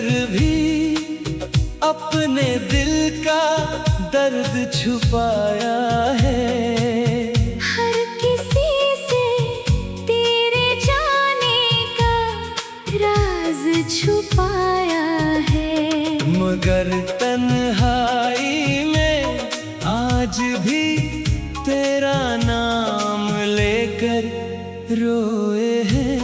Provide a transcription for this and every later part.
कर भी अपने दिल का दर्द छुपाया है। हर किसी से तेरे जाने का राज छुपाया है। मगर तन्हाई में आज भी तेरा नाम लेकर रोए हैं।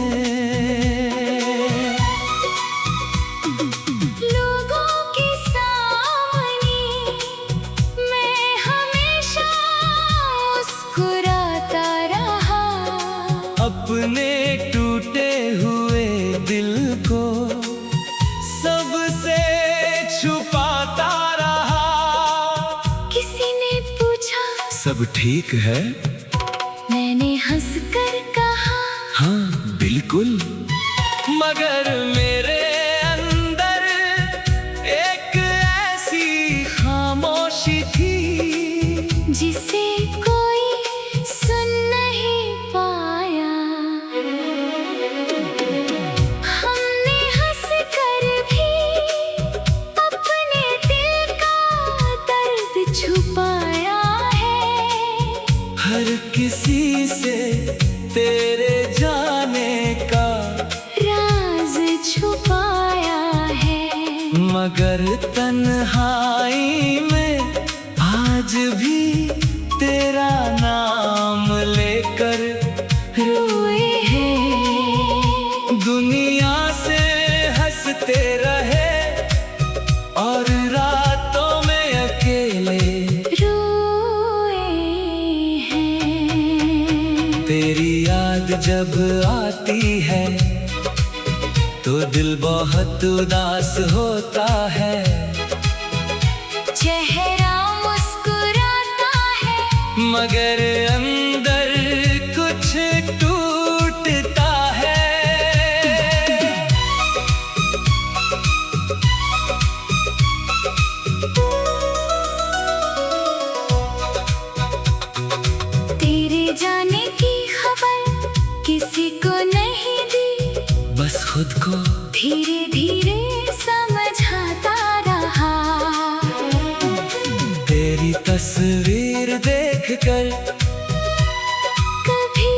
लोगों के सामने मैं हमेशा मुस्कुराता रहा। अपने टूटे हुए दिल को सबसे छुपाता रहा। किसी ने पूछा सब ठीक है? मैंने हंसकर कहा हाँ बिल्कुल। मगर मेरे अंदर एक ऐसी खामोशी थी जिसे कोई सुन नहीं पाया। हमने हंसकर भी अपने दिल का दर्द छुपाया है। हर किसी से तेरे जाने का राज छुपाया है। मगर तन्हाई में आज भी तेरा नाम लेकर रोए हैं। दुनिया से हंसते रहे और रातों में अकेले रोए हैं। तेरी याद जब आती है तो दिल बहुत उदास होता है। चेहरा मुस्कुराता है मगर अंदर कुछ टूटता है। तेरे जाने की खबर किसी को नहीं दी। बस खुद को धीरे धीरे समझाता रहा। तेरी तस्वीर देखकर कभी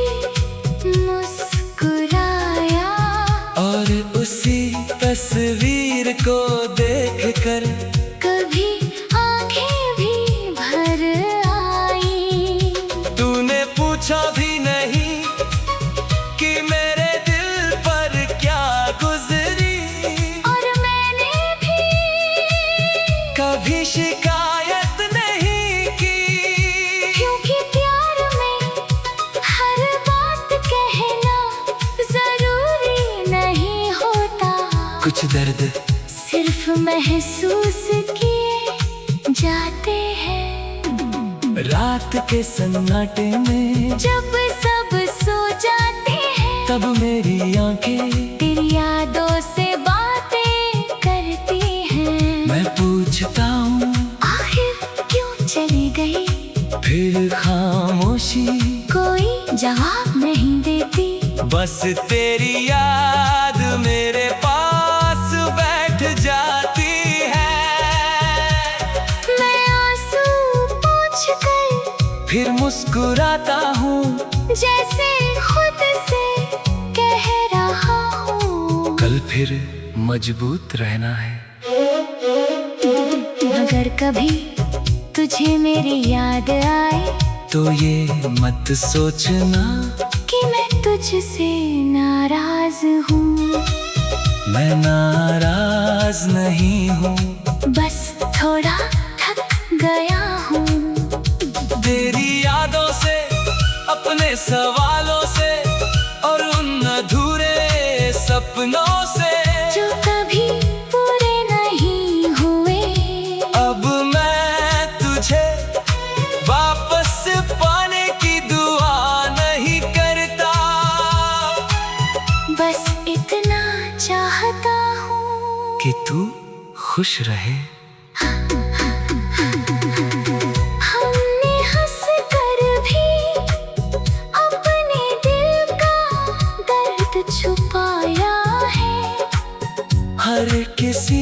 मुस्कुराया और उसी तस्वीर को देखकर कभी आंखें भी भर आई। तूने पूछा भी नहीं कि मेरे दिल पर क्या गुजरी। और मैंने भी कभी शिकायत नहीं की। क्योंकि प्यार में हर बात कहना जरूरी नहीं होता। कुछ दर्द सिर्फ महसूस किए जाते हैं। रात के सन्नाटे में जब सब सो जाते हैं तब मेरी आंखें तेरी यादों से बातें करती हैं। मैं पूछता हूँ आखिर क्यों चली गई। फिर खामोशी कोई जवाब नहीं देती। बस तेरी याद मेरे पास बैठ जाती है। मैं आंसू पोंछकर फिर मुस्कुराता हूँ जैसे खुद से कह रहा हूँ। कल फिर मजबूत रहना है। अगर कभी तुझे मेरी याद आए तो ये मत सोचना कि मैं तुझसे नाराज हूँ। मैं नाराज नहीं हूँ। बस थोड़ा थक गया हूँ। तेरी यादों से अपने सवालों से और उन अधूरे सपनों से जो कभी पूरे नहीं हुए। अब मैं तुझे वापस पाने की दुआ नहीं करता। बस इतना चाहता हूँ कि तू खुश रहे। हमने हंसकर भी अपने दिल का दर्द छुपाया है। हर किसी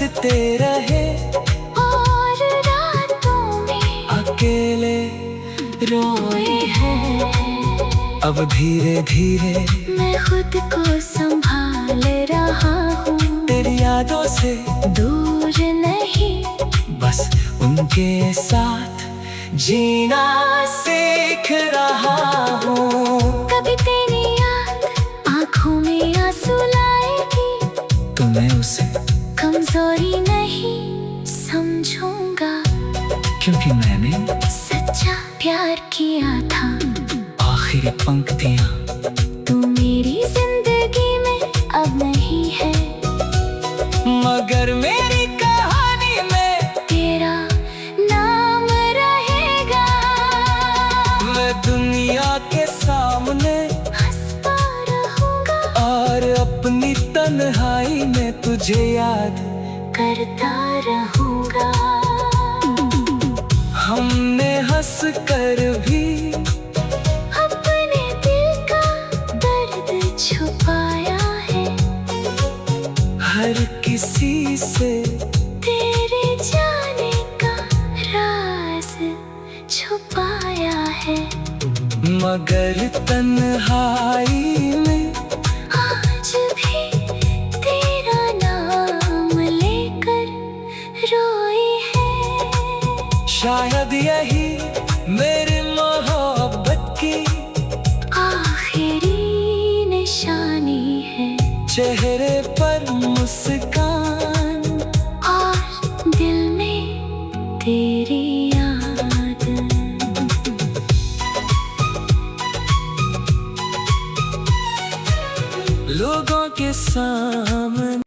हंसते रहे और रातों में अकेले रोए हैं। अब धीरे धीरे मैं खुद को संभाल रहा हूँ, तेरी यादों से दूर नहीं, बस उनके साथ जीना सीख रहा हूँ। कभी तेरी याद आंखों में आंसू लाएगी, तो मैं उसे कमजोरी नहीं समझूंगा, क्योंकि मैंने सच्चा प्यार किया था। आखिरी पंक्तियाँ तू मेरी जिंदगी में अब नहीं है, मगर मेरी कहानी में तेरा नाम रहेगा। मैं दुनिया के सामने हंसता रहूंगा और अपनी तन्हाई में तुझे याद करता रहूंगा। हमने हंस कर भी अपने दिल का दर्द छुपाया है, हर किसी से तेरे जाने का राज छुपाया है। मगर तन्हाई में आज भी तेरा नाम लेकर रोए हैं। शायद यही मेरी मोहब्बत की आखिरी निशानी है, चेहरे पर मुस्कान और दिल में तेरी याद। लोगों के सामने।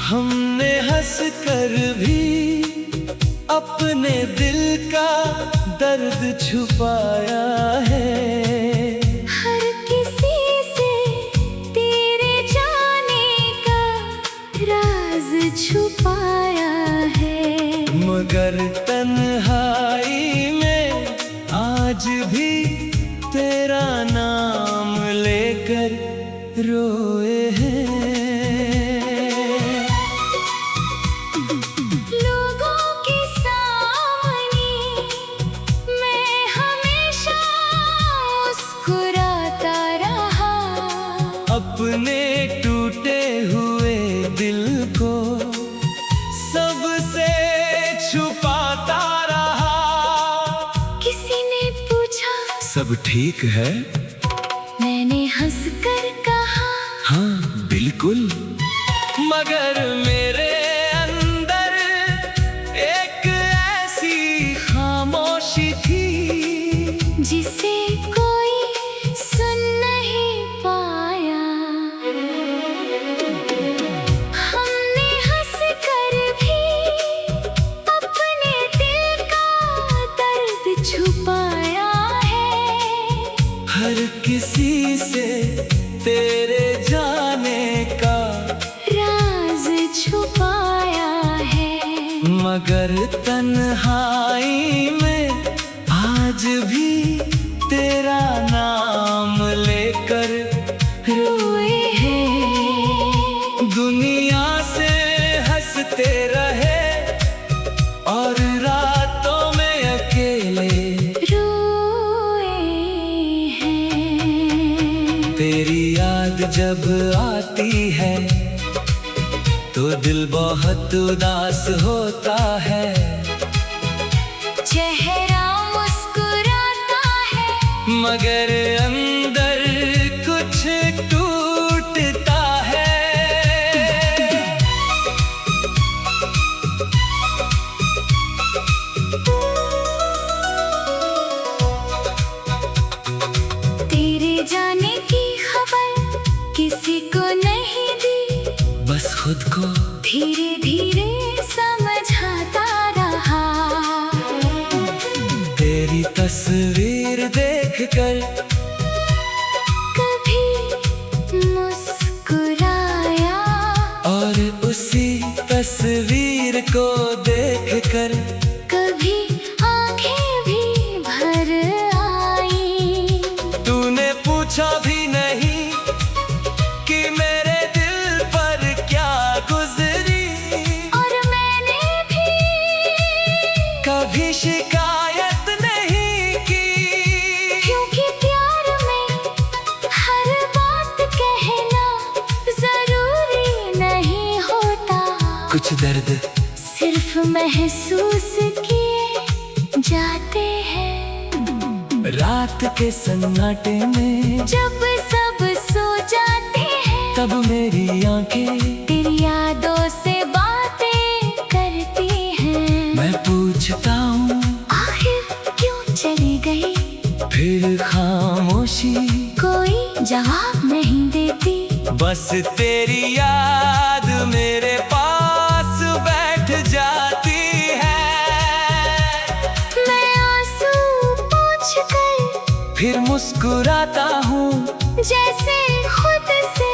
हमने हंस कर भी अपने दिल का दर्द छुपाया है, हर किसी से तेरे जाने का राज छुपाया है। मगर तन्हाई में आज भी तेरा नाम लेकर रोए हैं। लोगों के सामने मैं हमेशा मुस्कुराता रहा, अपने टूटे हुए दिल को सबसे छुपाता रहा। किसी ने पूछा सब ठीक है? मैंने हंसकर कहा, हाँ बिल्कुल। मगर मेरे अंदर एक ऐसी खामोशी थी जिसे कोई सुन नहीं पाया। हमने हंसकर भी अपने दिल का दर्द छुपाया है, हर किसी से तेरे जाने का राज छुपाया है। मगर तन्हाई में आज भी तेरा नाम लेकर रोए हैं। दुनिया से हंसते रहे और रातों में अकेले रोए हैं। तेरी याद जब आती है तो दिल बहुत उदास होता है, चेहरा मुस्कुराता है, मगर अंदर कुछ टूटता है। को धीरे धीरे समझाता रहा। तेरी तस्वीर देखकर कभी मुस्कुराया और उसी तस्वीर को देखकर कभी आंखें भी भर आई। तूने पूछा भी नहीं कि मेरे दिल पर क्या गुजरी, और मैंने भी कभी शिकायत नहीं की, क्योंकि प्यार में हर बात कहना जरूरी नहीं होता। कुछ दर्द सिर्फ महसूस किए जाते हैं। रात के सन्नाटे में जब सब सो जाते हैं, तब मेरी आंखें तेरी यादों से बातें करती हैं। मैं पूछता हूँ आखिर क्यों चली गई, फिर खामोशी कोई जवाब नहीं देती। बस तेरी याद मेरे पास बैठ जाती है। मैं आंसू पोंछकर फिर मुस्कुराता हूँ जैसे खुद से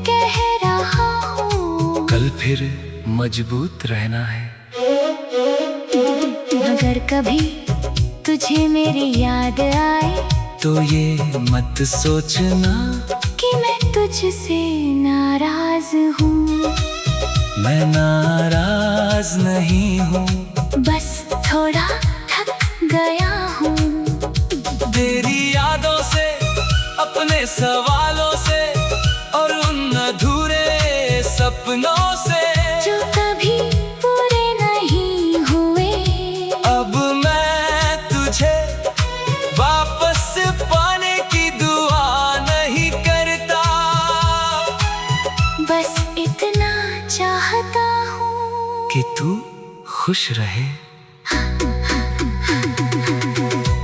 कह रहा हूँ, कल फिर मजबूत रहना है। अगर कभी तुझे मेरी याद आए तो ये मत सोचना कि मैं तुझसे नाराज हूँ। मैं नाराज नहीं हूँ, बस थोड़ा थक गया हूँ। तेरी यादों से, अपने सवालों से और उन अधूरे सपनों से जो कभी पूरे नहीं हुए। अब मैं तुझे वापस पाने की दुआ नहीं करता, बस इतना चाहता हूँ कि तू खुश रहे।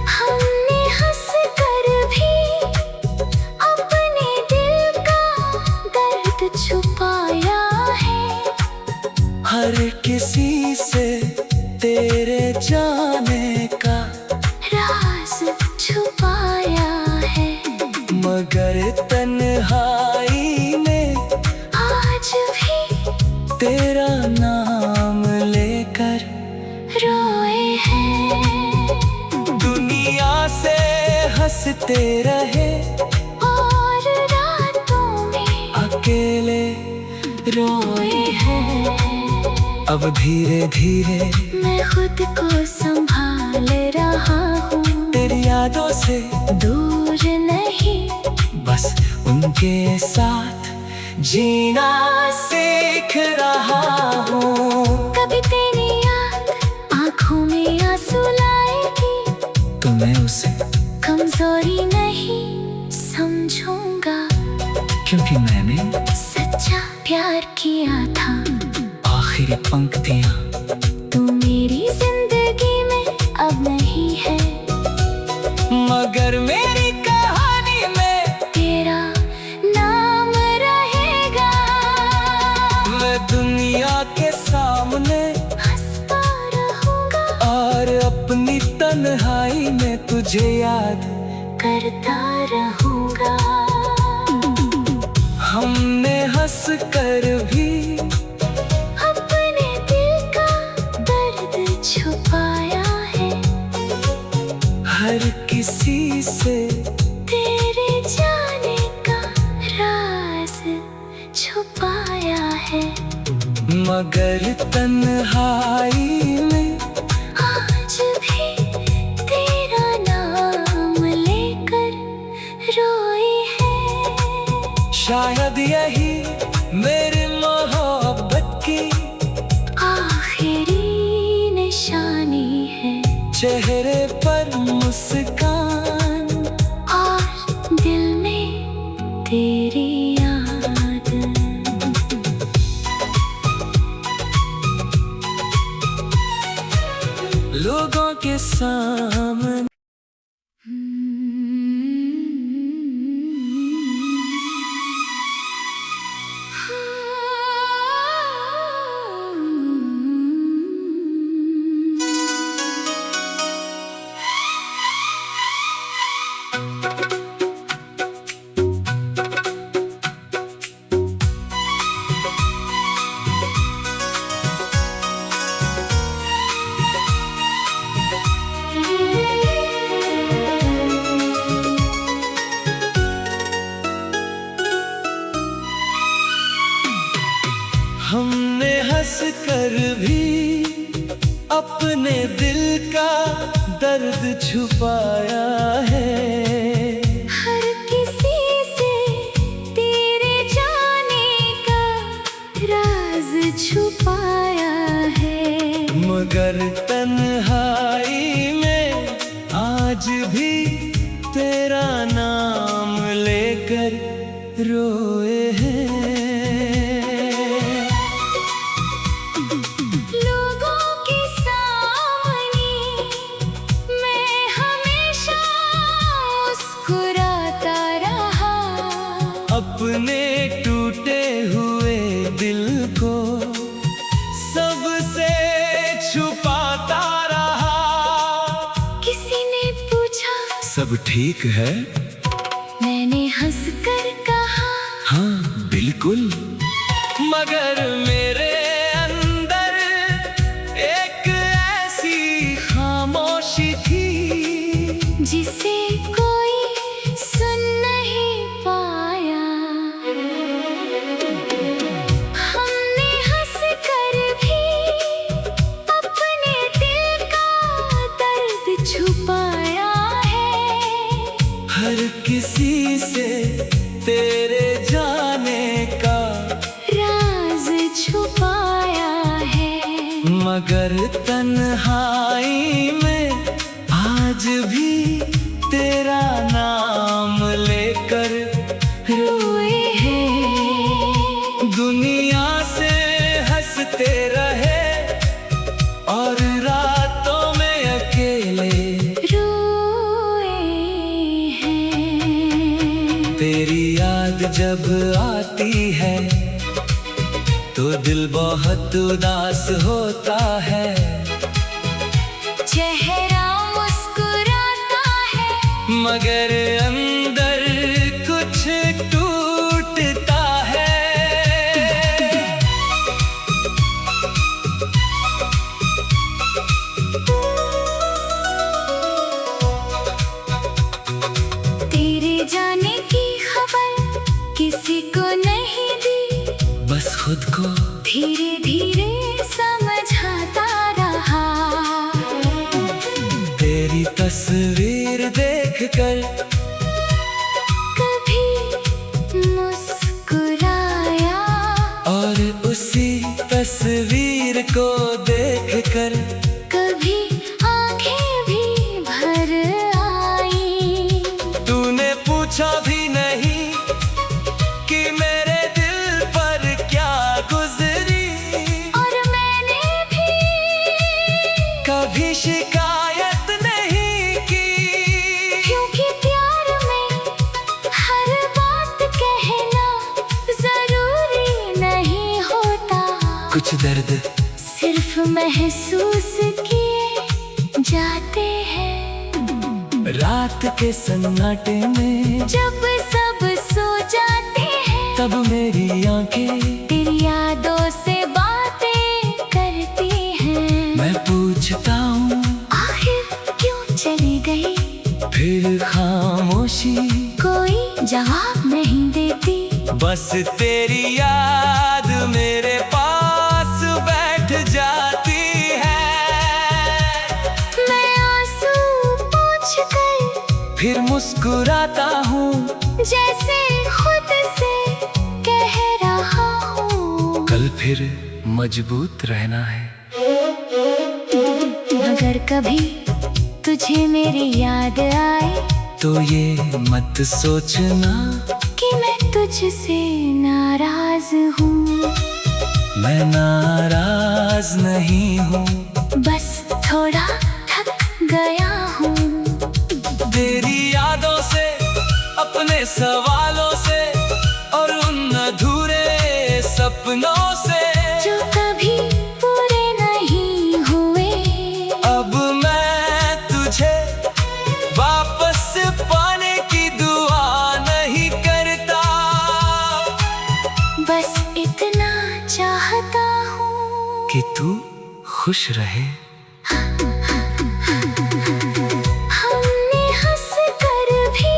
हमने हंस कर भी अपने दिल का दर्द छुपाया है। हर किसी से तेरे जाने का राज छुपाया है, मगर तन्हाई में आज भी तेरा नाम लेकर रोए हैं। दुनिया से हंसते रहे और रातों में अकेले रोए हैं। अब धीरे धीरे मैं खुद को संभाल रहा हूँ, तेरी यादों से दूर नहीं। बस उनके साथ जीना सीख रहा हूँ। कभी तेरी याद आंखों में आंसू लाएगी तो मैं उसे कमजोरी नहीं समझूंगा, क्योंकि मैंने सच्चा प्यार किया था। आखिरी पंक्तियाँ तू मेरी जिंदगी में अब नहीं है, मगर मेरी कहानी में तेरा नाम रहेगा। मैं दुनिया के सामने हंसता रहूंगा और अपनी तन्हाई में तुझे याद करता रहूंगा। हमने हंस कर भी अपने दिल का दर्द छुपाया है, हर किसी से तेरे जाने का राज छुपाया है। मगर तन्हाई में आज भी तेरा नाम लेकर रोए हैं। शायद यही मेरी मोहब्बत की आखिरी निशानी है, चेहरे पर मुस्कान और दिल में तेरी याद। लोगों के सामने हमने हंस कर भी अपने दिल का दर्द छुपाया है। हर किसी से तेरे जाने का राज छुपाया है, मगर तन्हाई में आज भी तेरा नाम लेकर रोए हैं। लोगों के सामने मैं हमेशा मुस्कुराता रहा, अपने टूटे हुए दिल को सबसे छुपाता रहा। किसी ने पूछा सब ठीक है? मैंने हंसकर कहा हाँ बिल्कुल, मगर मेरे अंदर एक ऐसी खामोशी थी जिसे कोई सुन नहीं पाया। हमने हंसकर भी अपने दिल का दर्द छुपाया है, हर किसी से तेरे जाने का राज छुपाया है, मगर तन्हाई में आज भी तेरा नाम लेकर रोए हैं। दुनिया से हंसते रहे और रातों में अकेले रोए हैं। तेरी याद जब आती है तो दिल बहुत उदास होता है। चेहरा मुस्कुराता है, मगर अंदर कुछ टूटता है। तेरे जाने की खबर किसी को नहीं दी, बस खुद को धीरे धीरे समझाता रहा। तेरी तस्वीर देखकर कभी मुस्कुराया और उसी तस्वीर को देखकर कभी आंखें भी भर आई। तूने पूछा भी नहीं कि मेरे दिल पर क्या गुजरी, और मैंने भी कभी शिकायत नहीं की, क्योंकि प्यार में हर बात कहना जरूरी नहीं होता। कुछ दर्द सिर्फ महसूस किए जाते हैं। रात के सन्नाटे में जब सब सो जाते हैं, तब मेरी आंखें तेरी यादों से बातें करती हैं। मैं पूछता हूँ आखिर क्यों चली गई, फिर खामोशी कोई जवाब नहीं देती। बस तेरी याद मेरे पास बैठ जाती है। मैं आंसू पोंछ कर फिर मुस्कुराता हूँ जैसे खुद से कह रहा हूँ, कल फिर मजबूत रहना है। अगर कभी तुझे मेरी याद आए तो ये मत सोचना कि मैं तुझसे नाराज हूँ। मैं नाराज नहीं हूँ, बस थोड़ा थक गया हूँ। तेरी यादों से, अपने सवालों से और उन अधूरे सपनों से जो कभी पूरे नहीं हुए। अब मैं तुझे वापस पाने की दुआ नहीं करता, बस इतना चाहता हूँ कि तू खुश रहे। हमने हंस कर भी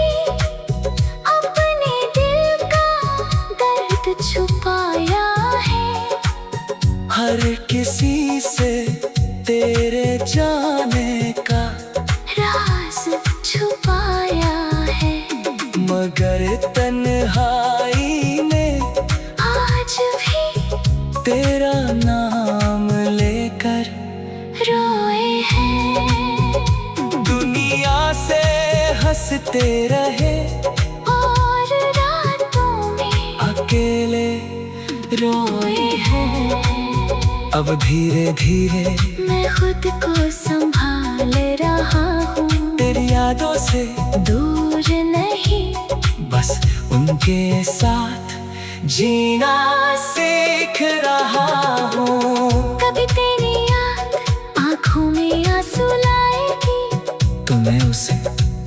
अपने दिल का दर्द छुपाया है, मगर तन्हाई में आज भी तेरा नाम लेकर रोए हैं। दुनिया से हंसते रहे और रातों में अकेले रोए हैं। अब धीरे धीरे मैं खुद को संभाल रहा हूँ, तेरी यादों से दूर नहीं, बस उनके साथ जीना सीख रहा हूँ। कभी तेरी याद आँखों में आंसू लाएगी, तो मैं उसे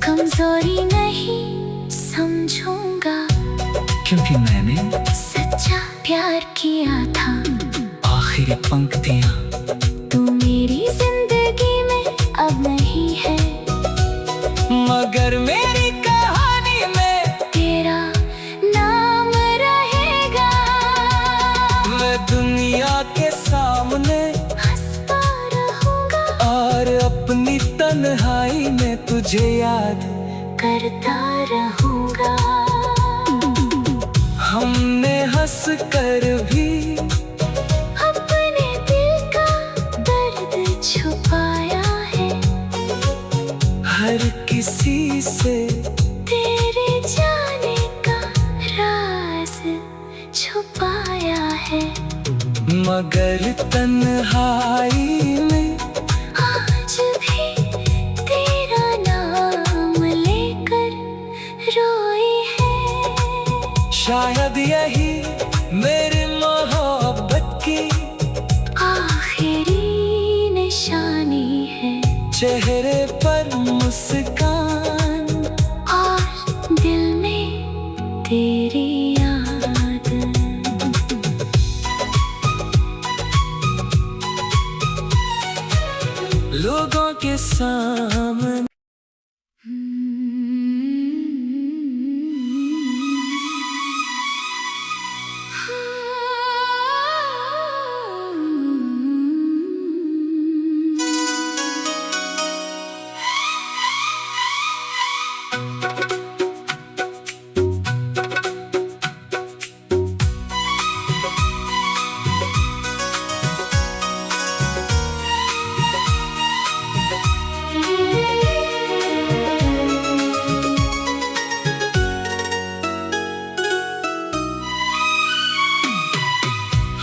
कमजोरी नहीं समझूंगा, क्योंकि मैंने सच्चा प्यार किया था। आखिरी पंक्तियाँ तू मेरी जिंदगी में अब नहीं है, मगर मेरी कहानी में तेरा नाम रहेगा। मैं दुनिया के सामने हंसता रहूंगा और अपनी तन्हाई में तुझे याद करता रहूंगा। हमने हंस कर भी अपने दिल का दर्द छुपाया है, हर किसी से तेरे जाने का राज छुपाया है। मगर तन्हाई में आज भी तेरा नाम लेकर रोए हैं। शायद यही मेरी मोहब्बत की आखिरी निशानी है, चेहरे पर मुस्कान और दिल में तेरी याद। लोगों के सामने।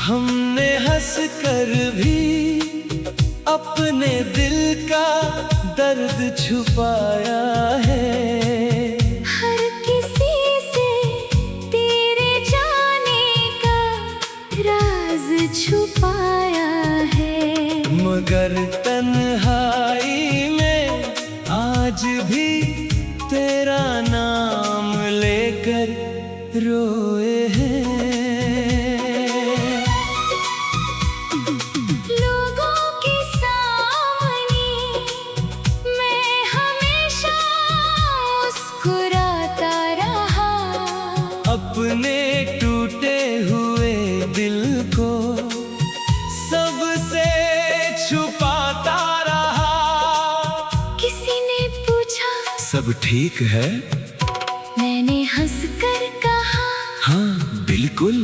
हमने हंस कर भी अपने दिल का दर्द छुपाया है, हर किसी से तेरे जाने का राज छुपाया है, मगर तन्हाई में आज भी तेरा नाम लेकर रोए हैं। लोगों के सामने मैं हमेशा मुस्कुराता रहा, अपने टूटे हुए दिल को सबसे छुपाता रहा। किसी ने पूछा सब ठीक है? मैंने हंस कर कहा हाँ बिल्कुल,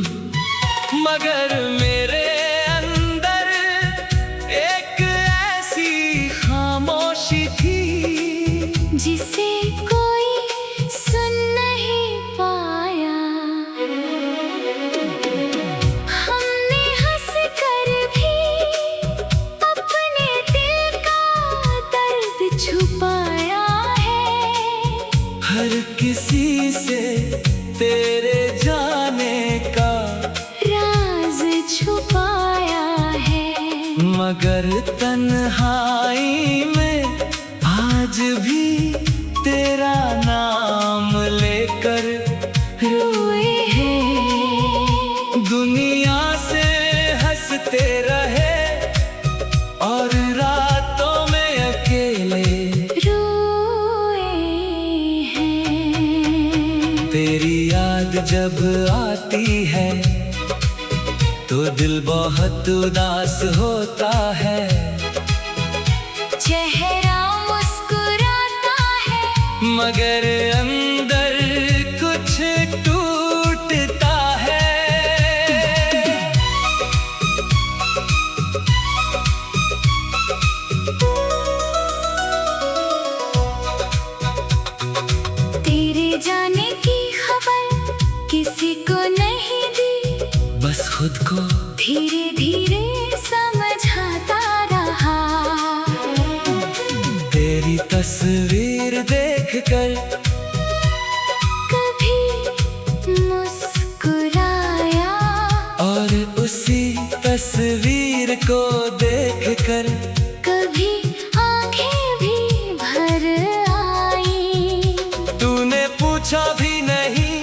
मगर मेरे अंदर एक ऐसी खामोशी थी जिसे कोई सुन नहीं पाया। हमने हंस कर भी अपने दिल का दर्द छुपाया है, हर किसी से तेरे जाने का राज छुपाया है, मगर तन्हाई में आज भी तेरा नाम लेकर रोए हैं। दुनिया से हंसते रहे और रातों में अकेले रोए हैं। तेरी याद जब आती है तो दिल बहुत उदास होता है, चेहरा मुस्कुराता है मगर अंदर कुछ खुद को धीरे धीरे समझाता रहा। तेरी तस्वीर देखकर कभी मुस्कुराया और उसी तस्वीर को देखकर कभी आंखें भी भर आई। तूने पूछा भी नहीं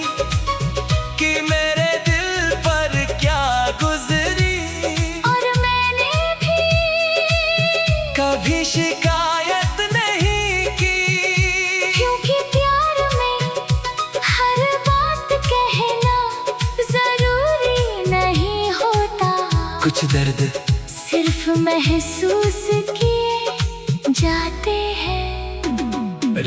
कि मेरे दिल पर क्या गुजरी, और मैंने भी कभी शिकायत नहीं की। क्योंकि प्यार में हर बात कहना जरूरी नहीं होता। कुछ दर्द सिर्फ महसूस किए जाते हैं।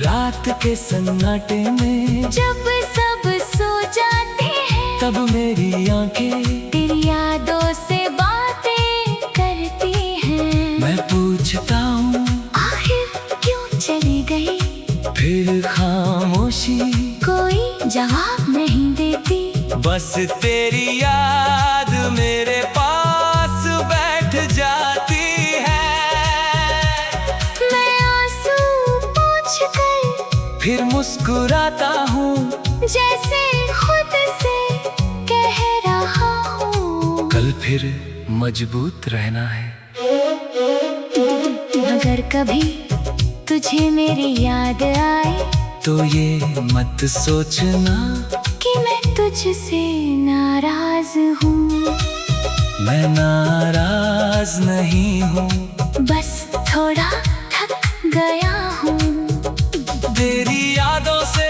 रात के सन्नाटे में जब सब सो जाते हैं तब मेरी आंखें तेरी यादों से बातें करती हैं। मैं पूछता हूँ आखिर क्यों चली गई, फिर खामोशी कोई जवाब नहीं देती। बस तेरी याद मेरे पास बैठ जाती है। मैं आंसू पोंछ कर फिर मुस्कुराता हूँ जैसे खुद से कह रहा हूँ, कल फिर मजबूत रहना है। अगर कभी तुझे मेरी याद आए तो ये मत सोचना कि मैं तुझसे नाराज हूँ। मैं नाराज नहीं हूँ, बस थोड़ा थक गया हूँ। तेरी यादों से